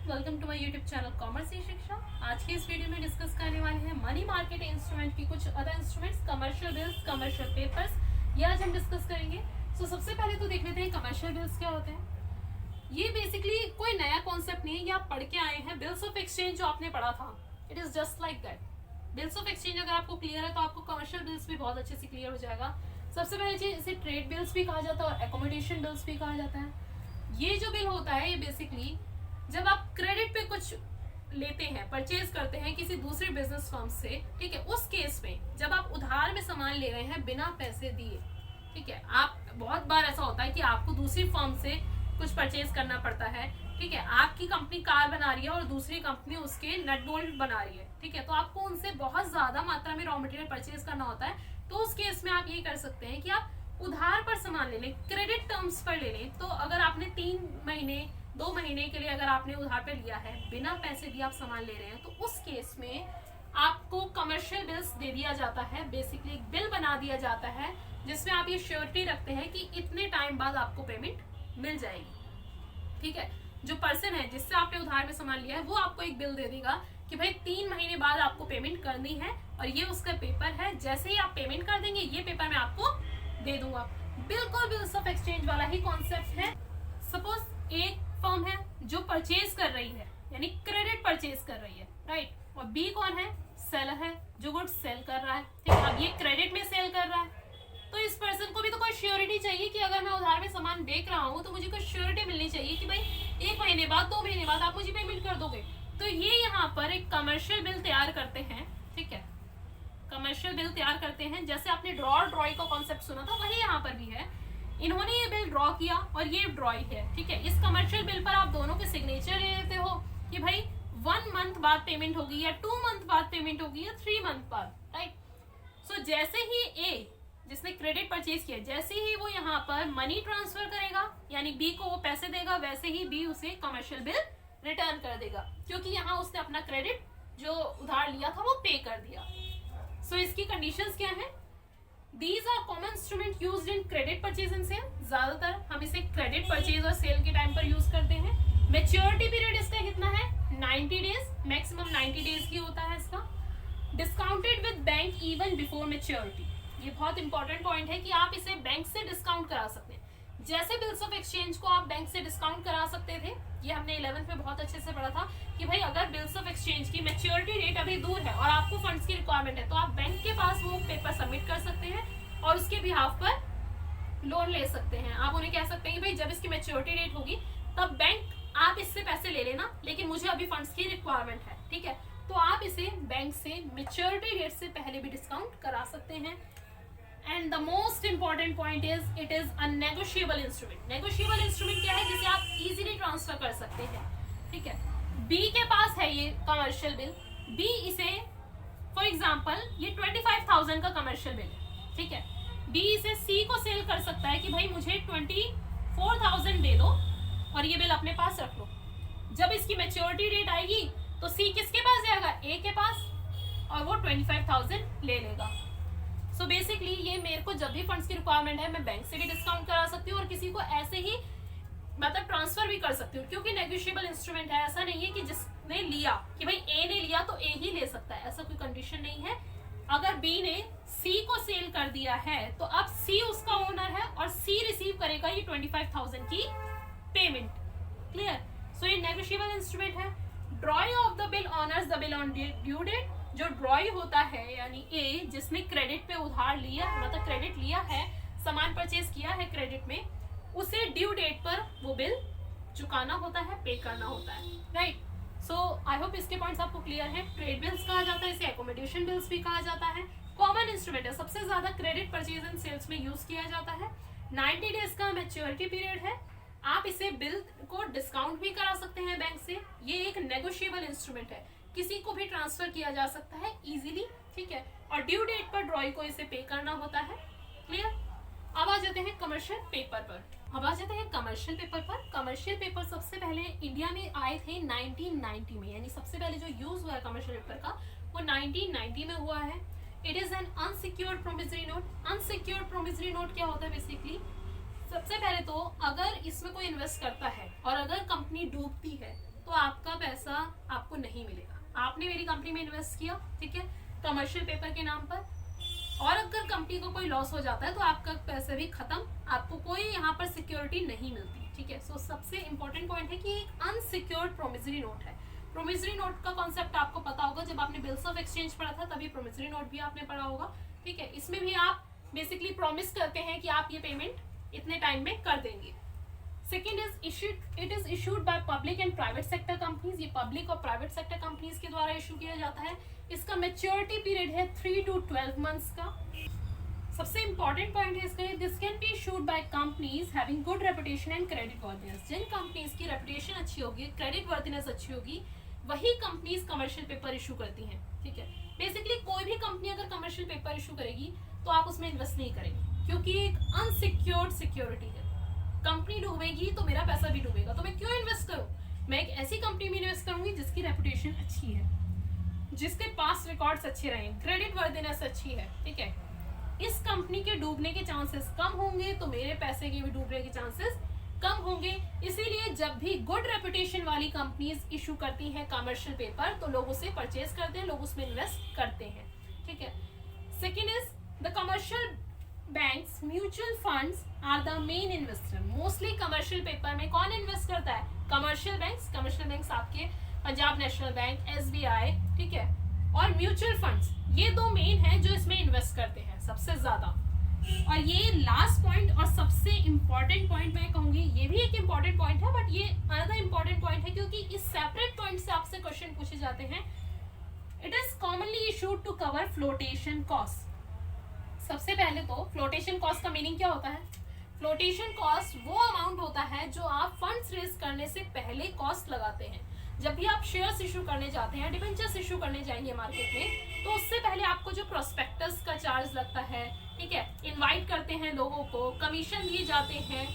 Welcome to my YouTube channel commerce e Shiksha. आज की इस वीडियो में डिस्कस करने वाले हैं मनी मार्केट इंस्ट्रूमेंट की कुछ other instruments, commercial bills, commercial papers, ये आज हम डिस्कस करेंगे। सबसे पहले तो देख लेते हैं कमर्शियल बिल्स क्या होते हैं। ये बेसिकली कोई नया कॉन्सेप्ट नहीं है, ये आप पढ़ के आए हैं। बिल्स ऑफ एक्सचेंज जो आपने पढ़ा था, it is just like that. Bills of exchange अगर आपको क्लियर है तो आपको कमर्शियल बिल्स भी बहुत अच्छे से क्लियर हो जाएगा। सबसे पहले चीज, इसे ट्रेड बिल्स भी कहा जाता है और एकोमोडेशन बिल्स भी कहा जाता है। ये जो बिल होता है, ये बेसिकली जब आप क्रेडिट पे कुछ लेते हैं, परचेज करते हैं किसी दूसरे बिजनेस फर्म से, ठीक है, उस केस में जब आप उधार में सामान ले रहे हैं बिना पैसे दिए, ठीक है, आप बहुत बार ऐसा होता है कि आपको दूसरी फर्म से कुछ परचेज करना पड़ता है, ठीक है, आपकी कंपनी कार बना रही है और दूसरी कंपनी उसके नट बोल्ट बना रही है, ठीक है, तो आपको उनसे बहुत ज्यादा मात्रा में रॉ मटेरियल परचेज करना होता है। तो उस केस में आप ये कर सकते हैं कि आप उधार पर सामान ले लें, क्रेडिट टर्म्स पर ले लें। तो अगर आपने 3 महीने 2 महीने के लिए अगर आपने उधार पे लिया है, बिना पैसे दिए आप सामान ले रहे हैं, तो उस केस में आपको कमर्शियल बिल्स दे दिया जाता है। बेसिकली एक बिल बना दिया जाता है जिसमें आप ये श्योरिटी रखते हैं कि इतने टाइम बाद आपको पेमेंट मिल जाएगी, ठीक है। जो पर्सन है जिससे आपने उधार में सामान लिया है, वो आपको एक बिल दे देगा कि भाई 3 महीने बाद आपको पेमेंट करनी है और ये उसका पेपर है। जैसे ही आप पेमेंट कर देंगे, ये पेपर मैं आपको दे दूंगा। बिल्कुल बिल्स ऑफ एक्सचेंज वाला ही कॉन्सेप्ट है। सपोज एक फर्म है जो परचेज कर रही है, यानी क्रेडिट परचेज कर रही है, राइट, और बी कौन है? सेलर है जो गुड्स सेल कर रहा है, ठीक है। अब ये क्रेडिट में सेल कर रहा है, तो इस पर्सन को भी तो कोई श्योरिटी चाहिए कि अगर मैं उधार में सामान बेच रहा हूँ तो मुझे कोई श्योरिटी मिलनी चाहिए कि भाई 1 महीने बाद 2 महीने बाद आप मुझे पेमेंट कर दोगे। तो ये यहाँ पर एक कमर्शियल बिल तैयार करते हैं, ठीक है, कमर्शियल बिल तैयार करते हैं। जैसे आपने ड्रॉ और ड्रॉई का कॉन्सेप्ट सुना था, वही यहाँ पर भी है। इन्होंने ये बिल ड्रॉ किया और ये ड्रॉई है, ठीक है। इस कमर्शियल बिल पर आप दोनों के सिग्नेचर ले लेते हो कि भाई 1 मंथ बाद पेमेंट होगी या 2 मंथ बाद पेमेंट होगी या 3 मंथ बाद, राइट। सो जैसे ही ए जिसने क्रेडिट परचेज किया, जैसे ही वो यहाँ पर मनी ट्रांसफर करेगा, यानी बी को वो पैसे देगा, वैसे ही बी उसे कमर्शियल बिल रिटर्न कर देगा, क्योंकि यहाँ उसने अपना क्रेडिट जो उधार लिया था वो पे कर दिया। सो इसकी कंडीशंस क्या है? These are common instrument used in credit purchase and sale। ज्यादातर हम इसे क्रेडिट परचेज और सेल के टाइम पर यूज करते हैं। मेच्योरिटी पीरियड इसका कितना है? 90 डेज, मैक्सिमम 90 डेज की होता है इसका। Discounted with bank even before maturity, ये बहुत इंपॉर्टेंट पॉइंट है कि आप इसे बैंक से डिस्काउंट करा सकते हैं। जैसे बिल्स ऑफ एक्सचेंज को आप बैंक से डिस्काउंट करा सकते थे, ये हमने 11th में बहुत अच्छे से पढ़ा था कि भाई अगर बिल्स ऑफ एक्सचेंज की मैच्योरिटी डेट अभी दूर है और आपको फंड्स की रिक्वायरमेंट है, तो आप बैंक के पास वो पेपर सबमिट कर सकते हैं और उसके बिहाफ पर लोन ले सकते हैं। आप उन्हें कह सकते हैं कि भाई जब इसकी मैच्योरिटी डेट होगी तब बैंक आप इससे पैसे ले लेना, लेकिन मुझे अभी फंड्स की रिक्वायरमेंट है, ठीक है। तो आप इसे बैंक से मैच्योरिटी डेट से पहले भी डिस्काउंट करा सकते हैं। And the most important point is it is a negotiable instrument. Negotiable instrument क्या है? जिसे आप इजीली ट्रांसफर कर सकते हैं, ठीक है। बी के पास है ये कमर्शियल बिल, बी इसे फॉर एग्जांपल ये 25,000 का कमर्शियल बिल है, ठीक है। बी इसे सी को सेल कर सकता है कि भाई मुझे 24,000 दे दो और ये बिल अपने पास रख लो। जब इसकी मैच्योरिटी डेट आएगी तो सी किसके पास जाएगा? ए के पास, और वो 25,000 ले लेगा। सो बेसिकली ये मेरे को जब भी फंड्स की रिक्वायरमेंट है, मैं बैंक से भी डिस्काउंट करा सकती हूँ और किसी को ऐसे ही मतलब ट्रांसफर भी कर सकती हूँ, क्योंकि नेगोशिएबल इंस्ट्रूमेंट है। ऐसा नहीं है कि जिसने लिया कि भाई ए ने लिया तो ए ही ले सकता है, ऐसा कोई कंडीशन नहीं है। अगर बी ने सी को सेल कर दिया है तो अब सी उसका ओनर है और सी रिसीव करेगा ये 25,000 की पेमेंट। क्लियर? सो ये नेगोशिएबल इंस्ट्रूमेंट है। Drawee of the bill honours the bill on due date. जो ड्रॉई होता है, यानी ए जिसने क्रेडिट पे उधार लिया, मतलब क्रेडिट लिया है, सामान परचेज किया है क्रेडिट में, उसे ड्यू डेट पर वो बिल चुकाना होता है, पे करना होता है, राइट। सो आई होप इसके पॉइंट्स आपको क्लियर है। ट्रेड बिल्स कहा जाता है, इसे एकोमोडेशन बिल्स भी कहा जाता है। कॉमन इंस्ट्रूमेंट है, सबसे ज्यादा क्रेडिट परचेज एंड सेल्स में यूज किया जाता है। 90 डेज का मैच्योरिटी पीरियड है। आप इसे बिल को डिस्काउंट भी करा सकते हैं बैंक से। ये एक नेगोशिएबल इंस्ट्रूमेंट है, किसी को भी ट्रांसफर किया जा सकता है इजीली, ठीक है। और ड्यू डेट पर ड्रॉई को इसे पे करना होता है। क्लियर? अब आ जाते हैं कमर्शियल पेपर पर। कमर्शियल पेपर सबसे पहले इंडिया में आए थे 1990 में, यानी सबसे पहले जो यूज हुआ है कमर्शियल पेपर का वो 1990 में हुआ है। It is an unsecured promissory note. Unsecured promissory note क्या होता है? बेसिकली सबसे पहले तो अगर इसमें कोई इन्वेस्ट करता है और अगर कंपनी डूबती है तो आपका आपने मेरी कंपनी में इन्वेस्ट किया, ठीक है, कमर्शियल पेपर के नाम पर, और अगर कंपनी को कोई लॉस हो जाता है तो आपका पैसे भी खत्म, आपको कोई यहाँ पर सिक्योरिटी नहीं मिलती, ठीक है। सो सबसे इंपॉर्टेंट पॉइंट है कि एक अनसिक्योर्ड प्रोमिसरी नोट है। प्रोमिसरी नोट का कॉन्सेप्ट आपको पता होगा, जब आपने बिल्स ऑफ एक्सचेंज पढ़ा था तभी प्रोमिसरी नोट भी आपने पढ़ा होगा, ठीक है। इसमें भी आप बेसिकली प्रॉमिस करते हैं कि आप ये पेमेंट इतने टाइम में कर देंगे। Second it is issued by public and private sector companies, ये पब्लिक और प्राइवेट सेक्टर कंपनीज के द्वारा इशू किया जाता है। इसका मैच्योरिटी पीरियड है 3 to 12 मंथ्स का। सबसे इंपॉर्टेंट पॉइंट है इसका, this can be issued by companies having good reputation and credit worthiness. जिन कंपनीज की रेपुटेशन अच्छी होगी, क्रेडिट वर्थिनेस अच्छी होगी, वही कंपनीज कमर्शियल पेपर इशू करती हैं, ठीक है। बेसिकली कोई भी कंपनी अगर कमर्शियल पेपर इशू करेगी तो आप उसमें इन्वेस्ट नहीं करेंगे, क्योंकि एक अनसिक्योर्ड सिक्योरिटी है। कंपनी डूबेगी तो मेरा पैसा भी डूबेगा, तो मैं क्यों इन्वेस्ट करूं? मैं एक ऐसी कंपनी में इन्वेस्ट करूंगी जिसकी रेपुटेशन अच्छी है, जिसके पास रिकॉर्ड्स अच्छे रहे, क्रेडिट वर्थिनेस अच्छी है, ठीक है। इस कंपनी के डूबने के चांसेस कम होंगे तो मेरे पैसे के भी डूबने के चांसेस कम होंगे। इसीलिए जब भी गुड रेपुटेशन वाली कंपनीज इशू करती हैं कमर्शियल पेपर तो लोग उसे परचेज करते हैं, लोग उसमें इन्वेस्ट करते हैं, ठीक है। Second is the commercial banks mutual funds are the main investor. Mostly commercial paper में कौन इन्वेस्ट करता है? Commercial banks. कमर्शियल बैंक्स आपके पंजाब नेशनल बैंक, SBI, ठीक है, और म्यूचुअल फंड्स, ये दो मेन हैं जो इसमें इन्वेस्ट करते हैं सबसे ज्यादा। और ये लास्ट पॉइंट और सबसे इंपॉर्टेंट पॉइंट मैं कहूंगी, ये भी एक इंपॉर्टेंट पॉइंट है, बट ये अनदर इंपॉर्टेंट पॉइंट है क्योंकि इस सेपरेट पॉइंट से आपसे क्वेश्चन पूछे जाते हैं। It is commonly issued to cover flotation cost. सबसे पहले तो फ्लोटेशन कॉस्ट का मीनिंग क्या होता है? फ्लोटेशन कॉस्ट वो अमाउंट होता है जो आप फंड्स रेज करने से पहले कॉस्ट लगाते हैं। जब भी आप शेयर्स इशू करने जाते हैं, डिबेंचर्स इशू करने जाएंगे मार्केट में, तो उससे पहले आपको जो प्रोस्पेक्टस का चार्ज लगता है, ठीक है, इनवाइट करते हैं लोगों को, कमीशन दिए जाते हैं,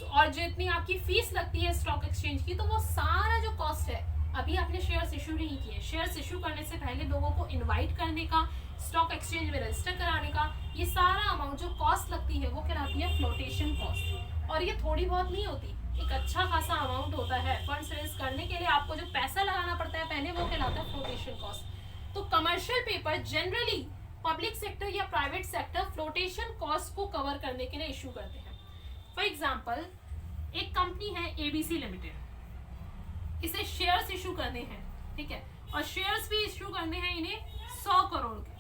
और जितनी आपकी फीस लगती है स्टॉक एक्सचेंज की, तो वो सारा जो कॉस्ट है, अभी आपने शेयर्स इशू नहीं किए, शेयर्स इशू करने से पहले लोगों को इनवाइट करने का, स्टॉक एक्सचेंज में रजिस्टर कराने का, ये सारा अमाउंट जो कॉस्ट लगती है वो कहलाती है फ्लोटेशन कॉस्ट। और ये थोड़ी बहुत नहीं होती, एक अच्छा खासा अमाउंट होता है। फंड्स रेज करने के लिए आपको जो पैसा लगाना पड़ता है पहले, वो कहलाता है फ्लोटेशन कॉस्ट। तो commercial paper generally public sector या प्राइवेट सेक्टर फ्लोटेशन कॉस्ट को कवर करने के लिए इशू करते हैं। फॉर एग्जाम्पल, एक कंपनी है ABC लिमिटेड, इसे शेयर्स इशू करने हैं, ठीक है, और शेयर्स भी इशू करने हैं इन्हें 100 करोड़ के,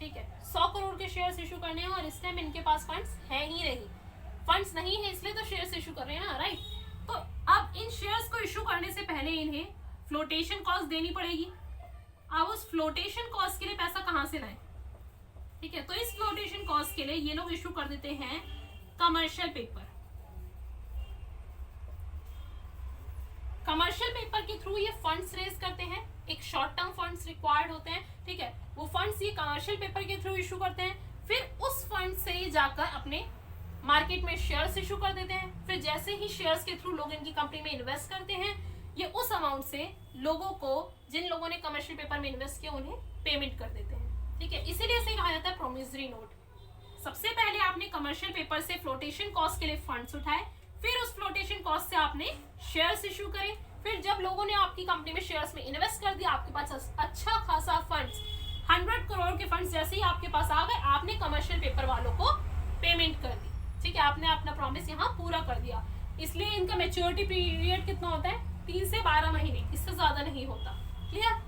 ठीक है, 100 करोड़ के शेयर्स इशू करने हैं, और इस टाइम इनके पास फंड्स है ही नहीं, फंड्स नहीं है इसलिए तो शेयर्स इशू कर रहे हैं ना, राइट। तो अब इन शेयर्स को इशू करने से पहले इन्हें फ्लोटेशन कॉस्ट देनी पड़ेगी। अब उस फ्लोटेशन कॉस्ट के लिए पैसा कहां से लाएं? ठीक है, तो इस फ्लोटेशन कॉस्ट के लिए ये लोग इशू कर देते हैं कमर्शियल पेपर। कमर्शियल पेपर के थ्रू ये फंड्स रेज करते हैं, एक शॉर्ट टर्म फंड्स रिक्वायर्ड होते हैं, ठीक है, वो फंड्स ये कमर्शियल पेपर के थ्रू इशू करते हैं। फिर उस फंड से ये जाकर अपने मार्केट में शेयर्स इशू कर देते हैं। फिर जैसे ही शेयर्स के थ्रू लोग इनकी कंपनी में इन्वेस्ट करते हैं, ये उस अमाउंट से लोगों को, जिन लोगों ने कमर्शियल पेपर में इन्वेस्ट किया, उन्हें पेमेंट कर देते हैं, ठीक है। इसीलिए इसे कहा जाता है प्रोमिसरी नोट। सबसे पहले आपने कमर्शियल पेपर से फ्लोटेशन कॉस्ट के लिए फंड्स उठाए, फिर उस फ्लोटेशन कॉस्ट से आपने शेयर्स इशू करे, फिर जब लोगों ने आपकी कंपनी में शेयर्स में इन्वेस्ट कर दिया, आपके पास अच्छा खासा फंड्स, 100 करोड़ के फंड्स जैसे ही आपके पास आ गए, आपने कमर्शियल पेपर वालों को पेमेंट कर दी, ठीक है, आपने अपना प्रॉमिस यहाँ पूरा कर दिया। इसलिए इनका मैच्योरिटी पीरियड कितना होता है? 3 से 12 महीने, इससे ज्यादा नहीं होता। क्लियर?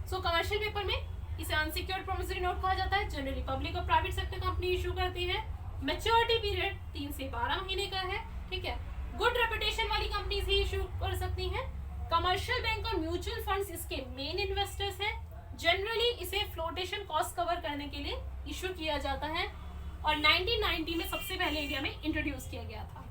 सो कमर्शियल पेपर में इसे अनसिक्योर्ड प्रोमिसरी नोट कहा जाता है। जनरली पब्लिक और प्राइवेट सेक्टर कंपनी इशू करती है। मैच्योरिटी पीरियड 3 से 12 महीने का है, ठीक है। गुड रेपुटेशन वाली कंपनीज ही इशू कर सकती हैं। कमर्शियल बैंक और म्यूचुअल फंड्स इसके मेन इन्वेस्टर्स हैं। जनरली इसे फ्लोटेशन कॉस्ट कवर करने के लिए इशू किया जाता है, और 1990 में सबसे पहले इंडिया में इंट्रोड्यूस किया गया था,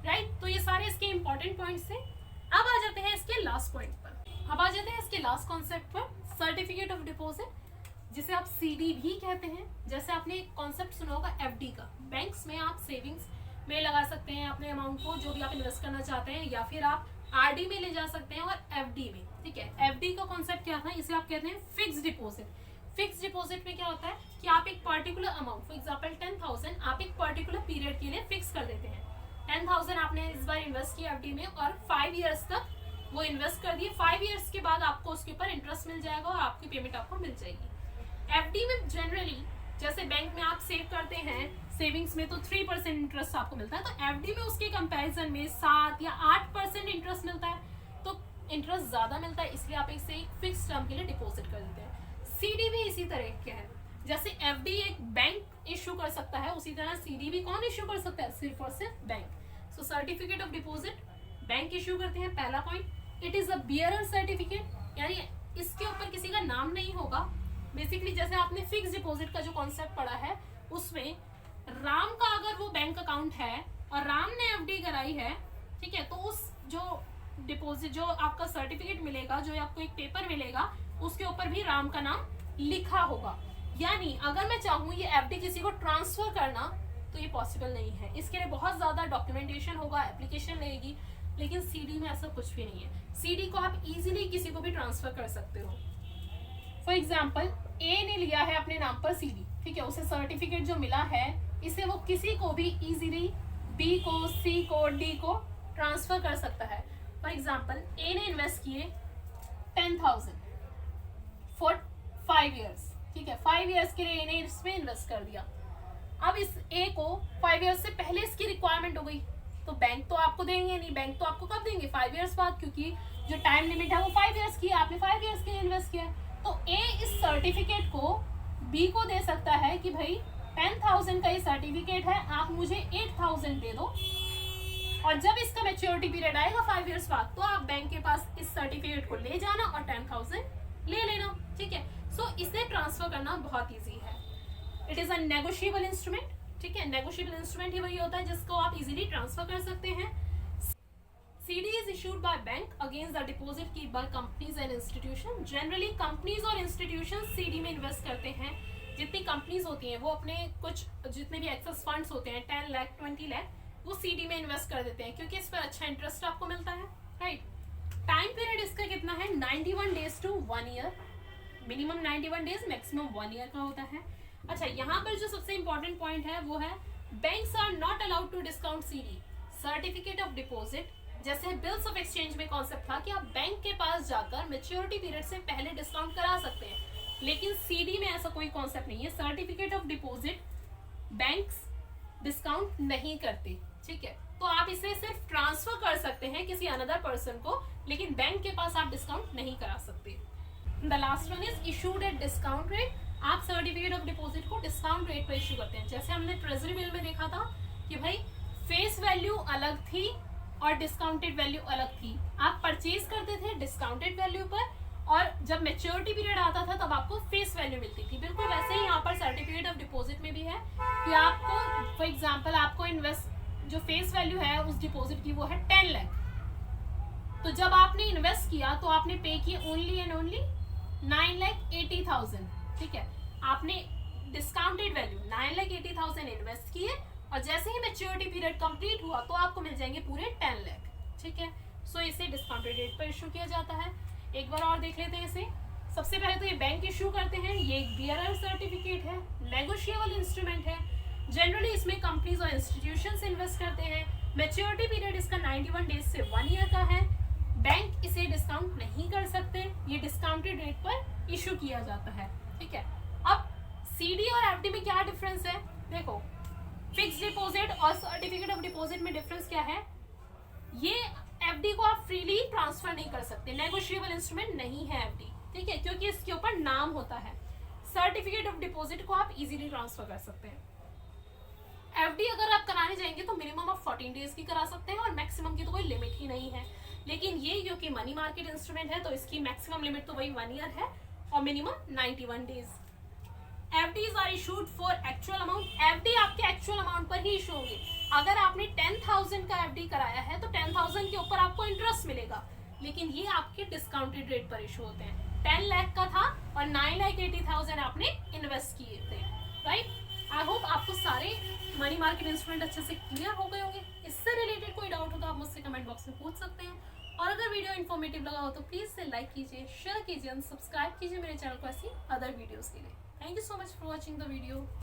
राइट। तो ये सारे इसके इंपॉर्टेंट पॉइंट्स थे। अब आ जाते हैं इसके लास्ट पॉइंट पर, अब आ जाते हैं इसके लास्ट कॉन्सेप्ट पर, सर्टिफिकेट ऑफ डिपॉजिट, जिसे आप CD भी कहते हैं। जैसे आपने एक कॉन्सेप्ट सुना होगा FD का, बैंक्स में आप सेविंग्स में लगा सकते हैं अपने अमाउंट को, जो भी आप इन्वेस्ट करना चाहते हैं, या फिर आप RD में ले जा सकते हैं, और FD में, ठीक है। FD का कॉन्सेप्ट क्या था? इसे आप कहते हैं फिक्स डिपॉजिट। फिक्स डिपॉजिट में क्या होता है कि आप एक पर्टिकुलर अमाउंट, फॉर एग्जांपल 10,000, आप एक पर्टिकुलर पीरियड के लिए फिक्स कर देते हैं। 10,000 आपने इस बार इन्वेस्ट किया FD में, और 5 इयर्स तक वो इन्वेस्ट कर दिए, 5 ईयर्स के बाद आपको उसके ऊपर इंटरेस्ट मिल जाएगा और आपकी पेमेंट आपको मिल जाएगी। एफडी में जनरली जैसे बैंक में आप सेव करते हैं सेविंग्स में तो 3% इंटरेस्ट आपको मिलता है, तो एफडी में उसके कंपैरिजन में 7 या 8% इंटरेस्ट मिलता है, तो इंटरेस्ट ज्यादा मिलता है, इसलिए आप इसे एक फिक्स टर्म के लिए डिपॉजिट कर देते हैं। सीडी भी इसी तरह के है, जैसे एफडी एक बैंक इश्यू कर सकता है, उसी तरह सीडी भी कौन इश्यू कर सकता है, सिर्फ और सिर्फ bank. So certificate of deposit bank issue करते हैं। पहला point, it is a bearer certificate, यानी इसके ऊपर किसी का नाम नहीं होगा। बेसिकली जैसे आपने फिक्स डिपॉजिट का जो कॉन्सेप्ट पढ़ा है, उसमें राम का अगर वो बैंक अकाउंट है और राम ने एफडी कराई है, ठीक है, तो उस जो डिपॉजिट जो आपका सर्टिफिकेट मिलेगा, जो आपको एक पेपर मिलेगा, उसके ऊपर भी राम का नाम लिखा होगा। यानी अगर मैं चाहूँ ये एफडी किसी को ट्रांसफर करना तो ये पॉसिबल नहीं है, इसके लिए बहुत ज्यादा डॉक्यूमेंटेशन होगा, एप्लीकेशन लगेगी, लेकिन सीडी में ऐसा कुछ भी नहीं है। सीडी को आप इजीली किसी को भी ट्रांसफर कर सकते हो। फॉर एग्जाम्पल ए ने लिया है अपने नाम पर सीडी, ठीक है, उसे सर्टिफिकेट जो मिला है इसे वो किसी को भी इजीली बी को, सी को, डी को ट्रांसफर कर सकता है। फॉर एग्जाम्पल ए ने इन्वेस्ट किए 10,000 फॉर 5 ईयर्स, ठीक है, 5 ईयर्स के लिए ए ने इसमें इन्वेस्ट कर दिया। अब इस ए को 5 ईयर्स से पहले इसकी रिक्वायरमेंट हो गई, तो बैंक तो आपको देंगे नहीं, बैंक तो आपको कब देंगे, 5 ईयर्स बाद, क्योंकि जो टाइम लिमिट है वो 5 ईयर्स की है, आपने 5 ईयर्स के लिए इन्वेस्ट किया। तो ए इस सर्टिफिकेट को बी को दे सकता है कि भाई 10,000 का ये सर्टिफिकेट है, आप मुझे 8,000 दे दो, और जब इसका मैच्योरिटी पीरियड आएगा 5 ईयर्स बाद, तो आप बैंक के पास इस सर्टिफिकेट को ले जाना और 10,000 ले लेना, ठीक है। सो इसे ट्रांसफर करना बहुत ईजी है। It is a negotiable instrument, ठीक है, नेगोशिएबल इंस्ट्रूमेंट ही वही होता है जिसको आप इजीली ट्रांसफर कर सकते हैं। CD is issued by bank against the deposit kept by companies and institutions. Generally companies और institutions CD में इन्वेस्ट करते हैं। जितनी कंपनीज होती हैं वो अपने कुछ जितने भी एक्सेस फंड्स होते हैं 10 लाख 20 लाख वो CD में इन्वेस्ट कर देते हैं, क्योंकि इस पर अच्छा इंटरेस्ट आपको मिलता है, राइट। टाइम पीरियड इसका कितना है, 91 days to 1 year, minimum 91 days, maximum 1 year का होता है। अच्छा, यहाँ पर जो सबसे इंपॉर्टेंट पॉइंट है वो है banks are not allowed to discount CD certificate of deposit. जैसे बिल्स ऑफ एक्सचेंज में कॉन्सेप्ट था कि आप बैंक के पास जाकर मैच्योरिटी पीरियड से पहले डिस्काउंट करा सकते हैं, लेकिन सीडी में ऐसा कोई कॉन्सेप्ट नहीं है। Certificate of deposit banks discount नहीं करते, ठीक है, तो आप इसे सिर्फ ट्रांसफर कर सकते हैं किसी अनदर पर्सन को, लेकिन बैंक के पास आप डिस्काउंट नहीं करा सकते। The last one is issued at discount rate. आप सर्टिफिकेट ऑफ डिपॉजिट को डिस्काउंट रेट पर इशू करते हैं। जैसे हमने ट्रेजरी बिल में देखा था कि भाई फेस वैल्यू अलग थी और डिस्काउंटेड वैल्यू अलग थी, आप परचेज करते थे डिस्काउंटेड वैल्यू पर, और जब मैच्योरिटी पीरियड आता था तब आपको फेस वैल्यू मिलती थी। बिल्कुल वैसे ही यहाँ पर सर्टिफिकेट ऑफ डिपॉजिट में भी है कि आपको फॉर एग्जांपल आपको इन्वेस्ट जो फेस वैल्यू है उस डिपॉजिट की वो है 10 लाख, तो जब आपने इन्वेस्ट किया तो आपने पे किए ओनली एंड ओनली 9,80,000, ठीक है, आपने डिस्काउंटेड वैल्यू 9,80,000 इन्वेस्ट किए और जैसे ही मैच्योरिटी पीरियड कंप्लीट हुआ तो आपको मिल जाएंगे पूरे 10 लाख, ठीक है। सो इसे डिस्काउंटेड रेट पर इशू किया जाता है। एक बार और देख लेते हैं इसे। सबसे पहले तो ये बैंक इशू करते हैं, ये एक बियरर सर्टिफिकेट है, नेगोशिएबल इंस्ट्रूमेंट है। जनरली इसमें कंपनीज और इंस्टीट्यूशंस इन्वेस्ट करते हैं। मैच्योरिटी पीरियड इसका 91 डेज से 1 ईयर का है। बैंक इसे डिस्काउंट नहीं कर सकते, ये डिस्काउंटेड रेट पर इशू किया जाता है, ठीक है। अब सीडी और एफडी में क्या डिफरेंस है, देखो फिक्स डिपॉजिट और सर्टिफिकेट ऑफ डिपॉजिट में डिफरेंस क्या है, ये एफडी को आप फ्रीली ट्रांसफर नहीं कर सकते, नेगोशिएबल इंस्ट्रूमेंट नहीं है एफडी, ठीक है, क्योंकि इसके ऊपर नाम होता है। सर्टिफिकेट ऑफ डिपॉजिट को आप इजीली ट्रांसफर कर सकते हैं। एफडी अगर आप कराने जाएंगे तो मिनिमम आप 14 डेज की करा सकते हैं और मैक्सिमम की तो कोई लिमिट ही नहीं है, लेकिन ये क्योंकि मनी मार्केट इंस्ट्रूमेंट है तो इसकी मैक्सिमम लिमिट तो वही 1 ईयर है और minimum 91 days. FDs are issued for actual amount, FD आपके एक्चुअल अमाउंट पर ही इशू होंगे। अगर आपने 10,000 का एफडी कराया है तो 10,000 के ऊपर आपको इंटरेस्ट मिलेगा, लेकिन ये आपके डिस्काउंटेड रेट पर इशू होते हैं। 10 लाख का था और 9,80,000 आपने इन्वेस्ट किए थे, राइट। आई होप आपको सारे मनी मार्केट इंस्ट्रूमेंट अच्छे से क्लियर हो गए होंगे। इससे रिलेटेड कोई डाउट हो तो आप मुझसे कमेंट बॉक्स में पूछ सकते हैं, और अगर वीडियो इन्फॉर्मेटिव लगा हो तो प्लीज से लाइक कीजिए, शेयर कीजिए और सब्सक्राइब कीजिए मेरे चैनल को ऐसी अदर वीडियोस के लिए। Thank you so much for watching the video.